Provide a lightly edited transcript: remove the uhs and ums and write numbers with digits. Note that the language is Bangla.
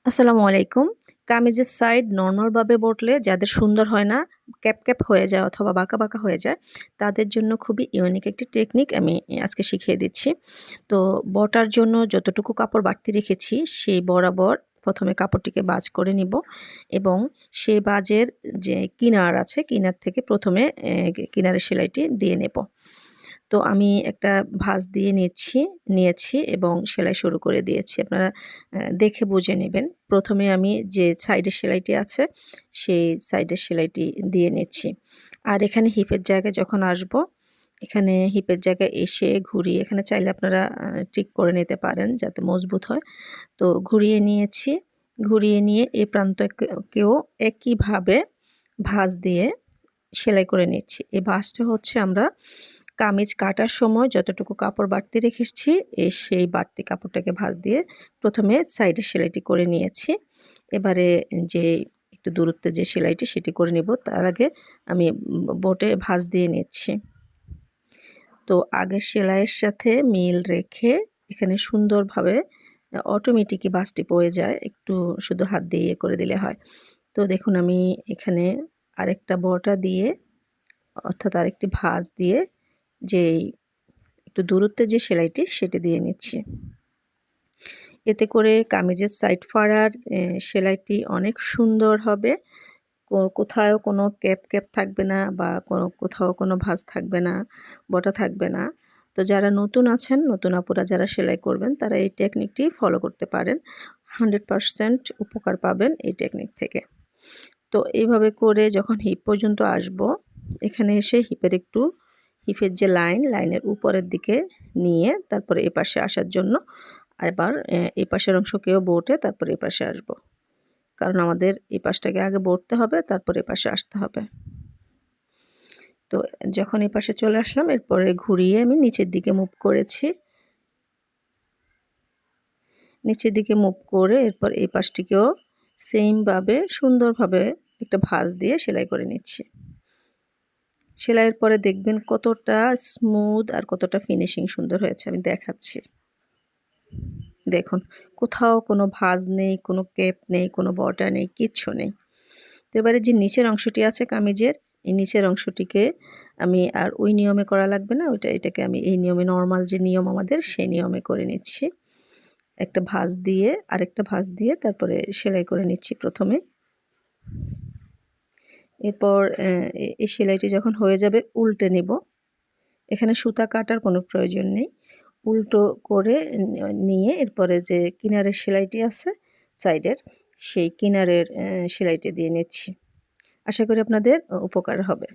আসসালামু আলাইকুম। কামিজের সাইড নরমালভাবে বটলে যাদের সুন্দর হয় না, ক্যাপ হয়ে যায় অথবা বাঁকা হয়ে যায়, তাদের জন্য খুবই ইউনিক একটি টেকনিক আমি আজকে শিখিয়ে দিচ্ছি। তো বটার জন্য যতটুকু কাপড় বাড়তি রেখেছি, সেই বরাবর ১ম এ কাপড়টিকে ভাঁজ করে নিব এবং সেই ভাঁজের যে কিনার আছে, কিনার থেকে ১ম এ কিনারের সেলাইটি দিয়ে নেব। তো আমি একটা ভাঁজ দিয়ে নিয়েছি এবং সেলাই শুরু করে দিয়েছি। আপনারা দেখে বুঝে নেবেন। ১ম এ আমি যে সাইডের সেলাইটি আছে, সেই সাইডের সেলাইটি দিয়ে নিচ্ছি। আর এখানে হিপের জায়গায় যখন আসবো, এখানে হিপের জায়গায় এসে ঘুরিয়ে এখানে চাইলে আপনারা ঠিক করে নিতে পারেন যাতে মজবুত হয়। তো ঘুরিয়ে নিয়েছি। ঘুরিয়ে নিয়ে এ প্রান্তকেও একইভাবে ভাঁজ দিয়ে সেলাই করে নিচ্ছি। এই ভাঁজটা হচ্ছে আমরা কামিজ কাটার সময় যতটুকু কাপড় বাড়তি রেখেছি সেই বাড়তি কাপড়টাকে ভাঁজ দিয়ে ১ম এ সাইডের সেলাইটি করে নিয়েছি। এবারে যে একটু দূরত্বে যে সেলাইটি সেটি করে নিব। তার আগে আমি বোটে ভাঁজ দিয়ে নিচ্ছি। তো আগের সেলাইয়ের সাথে মিল রেখে এখানে সুন্দরভাবে অটোমেটিকই ভাঁজটি পড়ে যায়। একটু শুধু হাত দিয়ে ইয়ে করে দিলে হয়। তো দেখুন আমি এখানে আরেকটা বটা দিয়ে অর্থাৎ আরেকটি ভাঁজ দিয়ে যেই একটু দূরত্বে যে সেলাইটি সেটি দিয়ে নিচ্ছি। এতে করে কামিজের সাইড ফাড়ার সেলাইটি অনেক সুন্দর হবে। কোথাও কোনো ক্যাপ থাকবে না বা কোথাও কোনো ভাঁজ থাকবে না, বটা থাকবে না। তো যারা নতুন আছেন, নতুন আপুরা যারা সেলাই করবেন তারা এই টেকনিকটি ফলো করতে পারেন। 100% উপকার পাবেন এই টেকনিক থেকে। তো এইভাবে করে যখন হিপ পর্যন্ত আসবো, এখানে এসে হিপের যে লাইনের উপরের দিকে নিয়ে তারপরে এপাশে আসার জন্য আবার এপাশের অংশকেও বটে তারপরে এপাশে আসবো। কারণ আমাদের এই পাশটাকে আগে বটতে হবে, তারপর এপাশে আসতে হবে। তো যখন এপাশে চলে আসলাম, এরপরে ঘুরিয়ে আমি নিচের দিকে মুভ করেছি। নিচের দিকে মুভ করে এরপর এই পাশটিকেও সেমভাবে সুন্দরভাবে একটা ভাঁজ দিয়ে সেলাই করে নিচ্ছি। সেলাইয়ের পরে দেখবেন কতটা স্মুথ আর কতটা ফিনিশিং সুন্দর হয়েছে আমি দেখাচ্ছি। দেখুন কোথাও কোনো ভাঁজ নেই, কোনো ক্যাপ নেই, কোনো বর্ডার নেই, কিচ্ছু নেই। তো এবারে যে নিচের অংশটি আছে কামিজের, এই নিচের অংশটিকে আমি আর ওই নিয়মে করা লাগবে না, এটাকে আমি এই নিয়মে নরমাল যে নিয়ম আমাদের সেই নিয়মে করে নিচ্ছি। একটা ভাঁজ দিয়ে আরেকটা ভাঁজ দিয়ে তারপরে সেলাই করে নিচ্ছি ১ম এ। এরপর এই সেলাইটি যখন হয়ে যাবে উল্টে নিব। এখানে সুতা কাটার কোনো প্রয়োজন নেই। উল্টো করে নিয়ে এরপরে যে কিনারের সেলাইটি আছে সাইডের, সেই কিনারের সেলাইটি দিয়ে নিচ্ছি। আশা করি আপনাদের উপকার হবে।